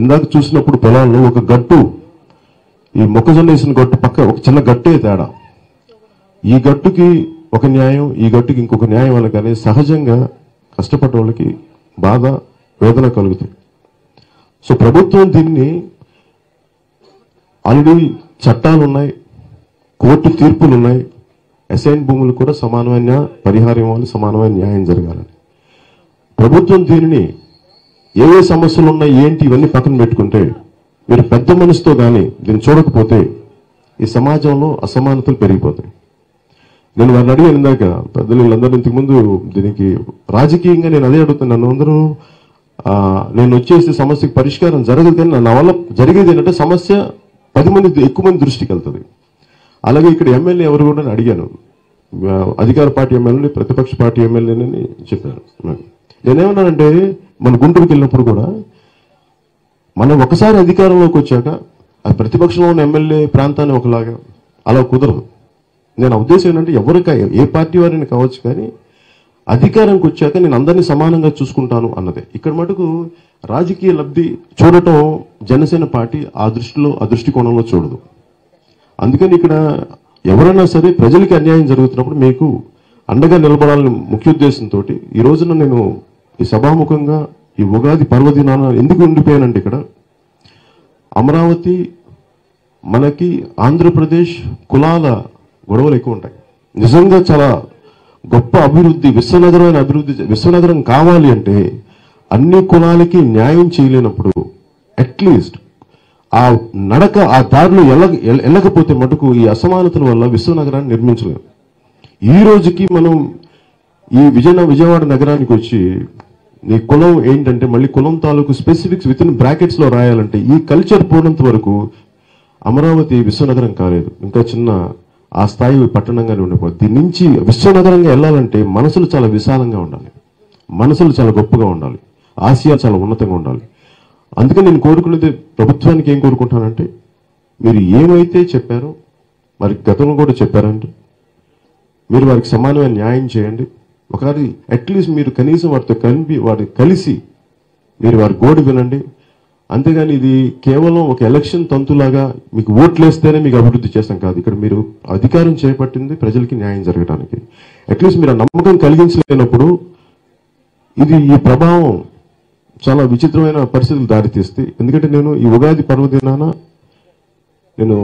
ఇందాక చూసినప్పుడు పొలాల్లో ఒక గట్టు, ఈ మొక్కజొన్న వేసిన గట్టు పక్క ఒక చిన్న గట్టే తేడా. ఈ గట్టుకి ఒక న్యాయం, ఈ గట్టుకి ఇంకొక న్యాయం అనగానే సహజంగా కష్టపడ్డ వాళ్ళకి బాధ, వేదన కలుగుతాయి. సో ప్రభుత్వం దీన్ని ఆల్రెడీ చట్టాలు ఉన్నాయి, కోర్టు తీర్పులు ఉన్నాయి, అసైన్ భూములు కూడా సమానమైన పరిహారం ఇవ్వాలి, సమానమైన న్యాయం జరగాలని. ప్రభుత్వం దీనిని ఏ సమస్యలు ఉన్నాయి ఏంటి ఇవన్నీ పక్కన పెట్టుకుంటే, మీరు పెద్ద మనసుతో కానీ దీన్ని చూడకపోతే ఈ సమాజంలో అసమానతలు పెరిగిపోతాయి. నేను వారిని అడిగాను ఇందాక, పెద్దలు వీళ్ళందరూ ఇంతకుముందు దీనికి రాజకీయంగా నేను అదే అడుగుతున్నాను. అందరూ నేను వచ్చేసి సమస్యకి పరిష్కారం జరగదు, కానీ నా వల్ల జరిగేది ఏంటంటే సమస్య 10 మంది ఎక్కువ మంది దృష్టికి వెళ్తుంది. అలాగే ఇక్కడ ఎమ్మెల్యే ఎవరు కూడా అడిగాను, అధికార పార్టీ ఎమ్మెల్యేని, ప్రతిపక్ష పార్టీ ఎమ్మెల్యేని చెప్పాను. నేనేమన్నానంటే మన గుంటూరుకి వెళ్ళినప్పుడు కూడా మనం ఒకసారి అధికారంలోకి వచ్చాక ఆ ప్రతిపక్షంలో ఉన్న ఎమ్మెల్యే ప్రాంతాన్ని ఒకలాగా అలా కుదరదు. నేను ఉద్దేశం ఏంటంటే ఎవరికై ఏ పార్టీ వారిని కావచ్చు, కానీ అధికారంకి వచ్చాక నేను అందరినీ సమానంగా చూసుకుంటాను అన్నదే. ఇక్కడ మటుకు రాజకీయ లబ్ధి చూడటం జనసేన పార్టీ ఆ దృష్టికోణంలో చూడదు. అందుకని ఇక్కడ ఎవరైనా సరే ప్రజలకి అన్యాయం జరుగుతున్నప్పుడు మీకు అండగా నిలబడాలని ముఖ్య ఉద్దేశంతో ఈ రోజున నేను ఈ సభాముఖంగా ఈ ఉగాది పర్వదినాన ఎందుకు ఉండిపోయానంటే, ఇక్కడ అమరావతి మనకి ఆంధ్రప్రదేశ్ కులాల గొడవలు ఎక్కువ ఉంటాయి. నిజంగా చాలా గొప్ప అభివృద్ధి, విశ్వనగరమైన అభివృద్ధి, విశ్వనగరం కావాలి అంటే అన్ని కులాలకి న్యాయం చేయలేనప్పుడు అట్లీస్ట్ ఆ నడక ఆ దారిలో వెళ్ళకపోతే మటుకు ఈ అసమానతల వల్ల విశ్వనగరాన్ని నిర్మించలేము. ఈ రోజుకి మనం ఈ విజయవాడ నగరానికి వచ్చి నీ కులం ఏంటంటే మళ్ళీ కులం తాలూకు స్పెసిఫిక్స్ విత్ ఇన్ బ్రాకెట్స్ లో రాయాలంటే ఈ కల్చర్ పోనంత వరకు అమరావతి విశ్వనగరం కాలేదు, ఇంకా చిన్న ఆ స్థాయి పట్టణంగానే ఉండిపోతుంది. దీని నుంచి విశ్వనగరంగా వెళ్ళాలంటే మనసులు చాలా విశాలంగా ఉండాలి, మనసులు చాలా గొప్పగా ఉండాలి, ఆశయాలు చాలా ఉన్నతంగా ఉండాలి. అందుకని నేను కోరుకునేది ప్రభుత్వానికి ఏం కోరుకుంటానంటే, మీరు ఏమైతే చెప్పారో మరి గతంలో కూడా చెప్పారంటే మీరు వారికి సమానమైన న్యాయం చేయండి. ఒకసారి అట్లీస్ట్ మీరు కనీసం వారిని కలిసి మీరు వారి గోడు వినండి. అంతేగాని ఇది కేవలం ఒక ఎలక్షన్ తంతులాగా మీకు ఓట్లేస్తేనే మీకు అభివృద్ధి చేస్తాం కాదు. ఇక్కడ మీరు అధికారం చేపట్టింది ప్రజలకి న్యాయం జరగడానికి. అట్లీస్ట్ మీరు ఆ నమ్మకం కలిగించలేనప్పుడు ఈ ప్రభావం చాలా విచిత్రమైన పరిస్థితులు దారితీస్తాయి. ఎందుకంటే నేను ఈ ఉగాది పర్వదినాన నేను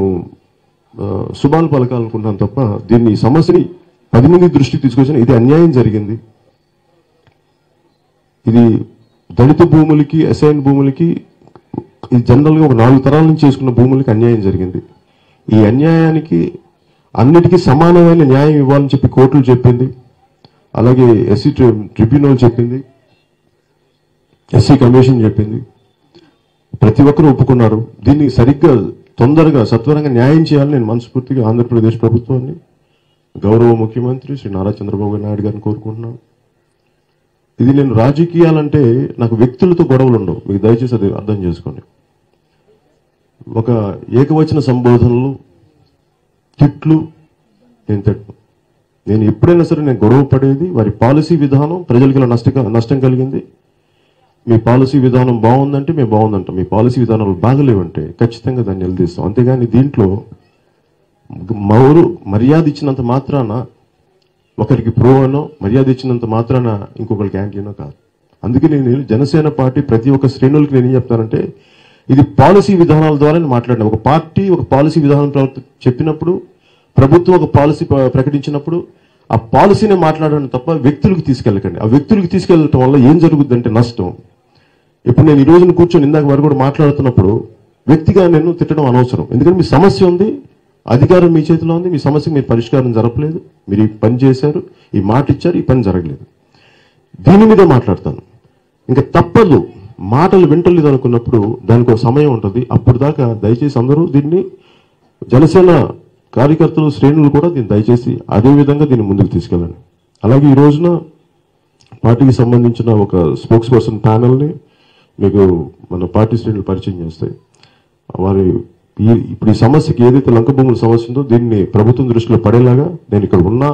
శుభాలు పలకాలనుకుంటాను తప్ప దీన్ని ఈ సమస్యని 10 మంది దృష్టికి తీసుకొచ్చిన ఇది అన్యాయం జరిగింది. ఇది దళిత భూములకి, అసైన్ భూములకి, ఇది జనరల్గా ఒక 4 తరాల నుంచి చేసుకున్న భూములకి అన్యాయం జరిగింది. ఈ అన్యాయానికి అన్నిటికీ సమానమైన న్యాయం ఇవ్వాలని చెప్పి కోర్టులు చెప్పింది, అలాగే ఎస్సీ ట్రిబ్యునల్ చెప్పింది, ఎస్సీ కమిషన్ చెప్పింది. ప్రతి ఒక్కరూ ఒప్పుకున్నారు. దీన్ని సరిగ్గా తొందరగా సత్వరంగా న్యాయం చేయాలని నేను మనస్ఫూర్తిగా ఆంధ్రప్రదేశ్ ప్రభుత్వాన్ని, గౌరవ ముఖ్యమంత్రి శ్రీ నారా చంద్రబాబు నాయుడు గారిని కోరుకుంటున్నాను. ఇది నేను రాజకీయాలంటే నాకు వ్యక్తులతో గొడవలు ఉండవు, మీకు దయచేసి అది అర్థం చేసుకోండి. ఒక ఏకవచన సంబోధనలు, తిట్లు నేను ఎప్పుడైనా సరే నేను గొడవ పడేది వారి పాలసీ విధానం ప్రజలకి నష్టం కలిగింది. మీ పాలసీ విధానం బాగుందంటే మేము బాగుందంటాం, మీ పాలసీ విధానాలు బాగలేవంటే ఖచ్చితంగా దాన్ని నిలదీస్తాం. అంతేగాని దీంట్లో మర్యాద ఇచ్చినంత మాత్రాన ఒకరికి ప్రో అనో, మర్యాద ఇచ్చినంత మాత్రాన ఇంకొకరికి యాంటీనో కాదు. అందుకే నేను జనసేన పార్టీ ప్రతి ఒక్క శ్రేణులకి నేను ఏం చెప్తానంటే, ఇది పాలసీ విధానాల ద్వారా మాట్లాడిన ఒక పార్టీ ఒక పాలసీ విధానం చెప్పినప్పుడు, ప్రభుత్వం ఒక పాలసీ ప్రకటించినప్పుడు ఆ పాలసీనే మాట్లాడడం తప్ప వ్యక్తులకు తీసుకెళ్ళకండి. ఆ వ్యక్తులకు తీసుకెళ్ళటం వల్ల ఏం జరుగుద్దంటే నష్టం. ఇప్పుడు నేను ఈ రోజున కూర్చొని ఇందాక వారు కూడా మాట్లాడుతున్నప్పుడు వ్యక్తిగా నేను తిట్టడం అనవసరం. ఎందుకంటే మీ సమస్య ఉంది, అధికారం మీ చేతిలో ఉంది, మీ సమస్యకు మీరు పరిష్కారం జరపలేదు, మీరు ఈ పని చేశారు, ఈ మాట ఇచ్చారు, ఈ పని జరగలేదు, దీని మీద మాట్లాడతాను. ఇంకా తప్పదు, మాటలు వింటలేదు అనుకున్నప్పుడు దానికి ఒక సమయం ఉంటుంది. అప్పుడు దాకా దయచేసి అందరూ దీన్ని, జనసేన కార్యకర్తలు శ్రేణులు కూడా దీన్ని దయచేసి అదే విధంగా దీన్ని ముందుకు తీసుకెళ్ళండి. అలాగే ఈ రోజున పార్టీకి సంబంధించిన ఒక స్పోక్స్ పర్సన్ ప్యానల్ని మీకు మన పార్టీ శ్రేణులు పరిచయం చేస్తాయి. వారి ఇప్పుడు ఈ సమస్యకి ఏదైతే లంక భూముల సమస్య ఉందో దీన్ని ప్రభుత్వం దృష్టిలో పడేలాగా నేను ఇక్కడ ఉన్నా,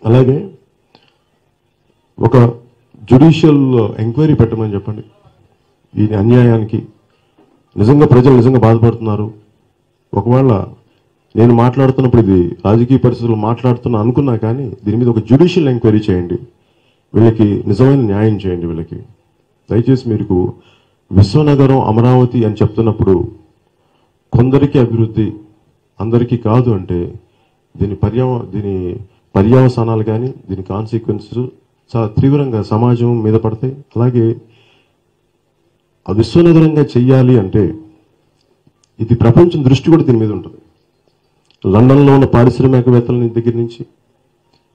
అలాగే ఒక జ్యుడిషియల్ ఎంక్వైరీ పెట్టమని చెప్పండి. ఈ అన్యాయానికి నిజంగా ప్రజలు నిజంగా బాధపడుతున్నారు. ఒకవేళ నేను మాట్లాడుతున్నప్పుడు ఇది రాజకీయ పరిస్థితులు మాట్లాడుతున్నా అనుకున్నా కానీ దీని మీద ఒక జ్యుడిషియల్ ఎంక్వైరీ చేయండి. వీళ్ళకి నిజమైన న్యాయం చేయండి. వీళ్ళకి దయచేసి మీరు విశ్వనగరం అమరావతి అని చెప్తున్నప్పుడు కొందరికి అభివృద్ధి అందరికీ కాదు అంటే దీని పర్యవసానాలు కానీ దీని కాన్సిక్వెన్సెస్ చాలా తీవ్రంగా సమాజం మీద పడతాయి. అలాగే ఆ విశ్వనగరంగా చెయ్యాలి అంటే ఇది ప్రపంచం దృష్టి కూడా దీని మీద ఉంటుంది. లండన్లో ఉన్న పారిశ్రామికవేత్తల దగ్గర నుంచి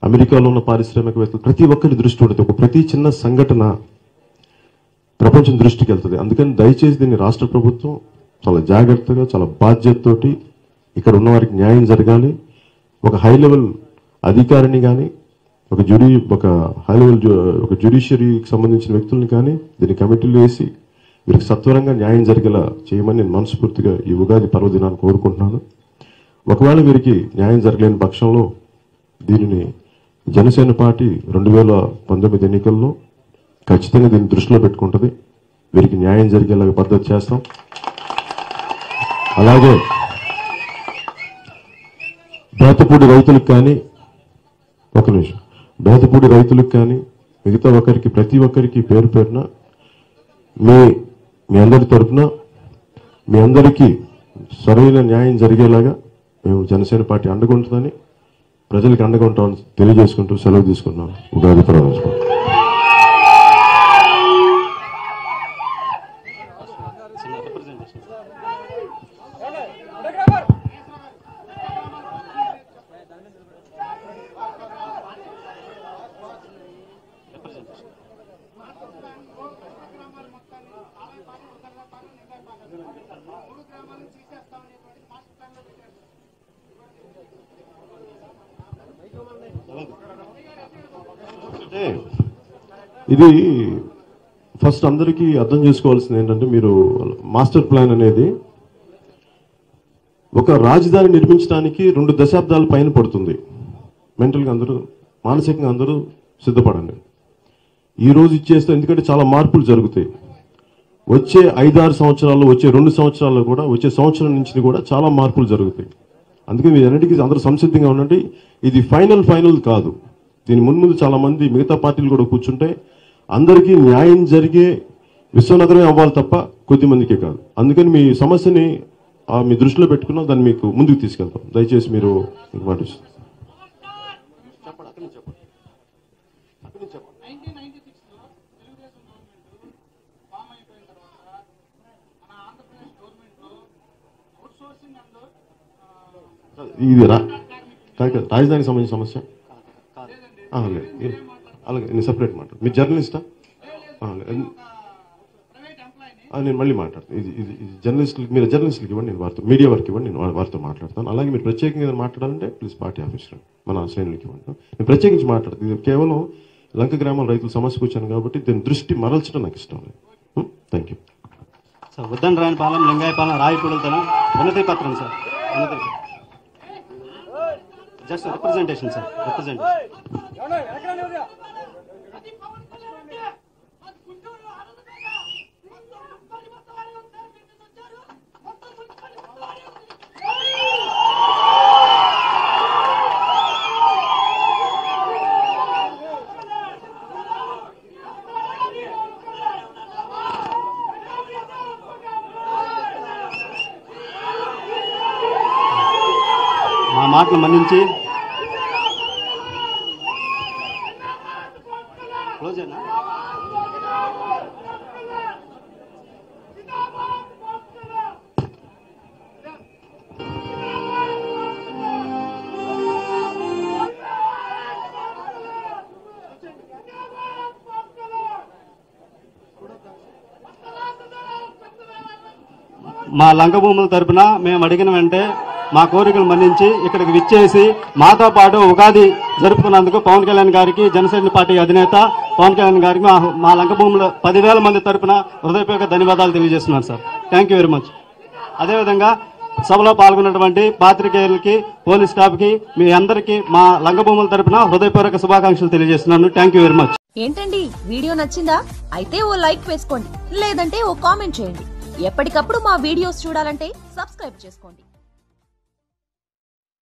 అమెరికాలో ఉన్న పారిశ్రామికవేత్తలు ప్రతి ఒక్కరి దృష్టి ఉంటుంది. ప్రతి చిన్న సంఘటన ప్రపంచం దృష్టికి వెళ్తుంది. అందుకని దయచేసి దీన్ని రాష్ట్ర ప్రభుత్వం చాలా జాగ్రత్తగా చాలా బాధ్యతతోటి ఇక్కడ ఉన్న వారికి న్యాయం జరగాలి. ఒక హై లెవెల్ అధికారిని కానీ ఒక హై లెవెల్ ఒక జ్యుడిషియరీకి సంబంధించిన వ్యక్తుల్ని కానీ దీన్ని కమిటీలు వేసి వీరికి సత్వరంగా న్యాయం జరిగేలా చేయమని నేను మనస్ఫూర్తిగా ఈ ఉగాది పర్వదినాన్ని కోరుకుంటున్నాను. ఒకవేళ వీరికి న్యాయం జరగలేని పక్షంలో దీనిని జనసేన పార్టీ 2019 ఎన్నికల్లో ఖచ్చితంగా దీన్ని దృష్టిలో పెట్టుకుంటుంది. వీరికి న్యాయం జరిగేలాగా పద్ధతి చేస్తాం. అలాగే బేతపూడి రైతులకు కానీ బేతపూడి రైతులకు కానీ మిగతా ప్రతి ఒక్కరికి పేరు పేరున మీ అందరి తరఫున మీ అందరికీ సరైన న్యాయం జరిగేలాగా మేము జనసేన పార్టీ అండగా ఉంటుందని ప్రజలకు అండగా ఉంటామని తెలియజేసుకుంటూ సెలవు తీసుకున్నాం. ఉగాది పర్వదినం. ఇది ఫస్ట్ అందరికీ అర్థం చేసుకోవాల్సింది ఏంటంటే మీరు మాస్టర్ ప్లాన్ అనేది ఒక రాజధాని నిర్మించడానికి 2 దశాబ్దాల పైన పడుతుంది. మెంటల్గా అందరూ మానసికంగా అందరూ సిద్ధపడండి. ఈ రోజు ఇచ్చేస్తే ఎందుకంటే చాలా మార్పులు జరుగుతాయి. వచ్చే 5-6 సంవత్సరాల్లో వచ్చే 2 సంవత్సరాల్లో కూడా వచ్చే సంవత్సరం నుంచి కూడా చాలా మార్పులు జరుగుతాయి. అందుకని మీరు అన్నిటికీ అందరూ సంసిద్ధంగా ఉండండి. ఇది ఫైనల్ కాదు. దీని ముందు చాలా మంది మిగతా పార్టీలు కూడా కూర్చుంటే అందరికీ న్యాయం జరిగే విశ్వనగరం అవ్వాలి తప్ప కొద్ది మందికే కాదు. అందుకని మీ సమస్యని మీ దృష్టిలో పెట్టుకున్నా దాన్ని మీకు ముందుకు తీసుకెళ్తాం. దయచేసి మీరు మాటిస్తారు. ఇది రాజధానికి సంబంధించిన సమస్య అలాగే నేను సపరేట్ మాట్లాడు. మీరు జర్నలిస్టా? నేను మళ్ళీ మాట్లాడతాను. ఇది జర్నలిస్టులకి మీరు జర్నలిస్టులకి ఇవ్వండి, నేను వారితో మీడియా వారికి ఇవ్వండి, నేను వారితో మాట్లాడతాను. అలాగే మీరు ప్రత్యేకంగా మాట్లాడాలంటే ప్లీజ్ పార్టీ ఆఫీస్లో మన శ్రేణులకి ఇవ్వండి. నేను ప్రత్యేకించి మాట్లాడతాను. ఇది కేవలం లంక గ్రామాల రైతుల సమస్యకు వచ్చాను కాబట్టి దీని దృష్టి మరల్చడం నాకు ఇష్టం లేదు. Thank you sir. Uddandarayanapalem, Lingayapalem, రాయపూడలతనం వినతి పత్రం sir. Just representation sir. Representation. మా మాటలు మన్నించి క్లోజ్ అయినా మా లంక భూముల తరపున మేము అడిగిన వెంటే మా కోరికలు మన్నించి ఇక్కడికి విచ్చేసి మాతో పాటు ఉగాది జరుపుకున్నందుకు పవన్ కళ్యాణ్ గారికి, జనసేన పార్టీ అధినేత పవన్ కళ్యాణ్ గారికి మా లంక భూముల 10,000 మంది తరపున హృదయపూర్వక ధన్యవాదాలు తెలియజేస్తున్నాను sir. Thank you very much. అదేవిధంగా సభలో పాల్గొన్నటువంటి పాత్రికేయులకి, పోలీస్ స్టాఫ్ కి, మీ అందరికీ మా లంగభూముల తరపున హృదయపూర్వక శుభాకాంక్షలు తెలియజేస్తున్నాను. Thank you very much. ఏంటండి, వీడియో నచ్చిందా? అయితే ఓ లైక్ వేసుకోండి, లేదంటే ఓ కామెంట్ చేయండి. ఎప్పటికప్పుడు మా వీడియోస్ చూడాలంటే సబ్స్క్రైబ్ చేసుకోండి.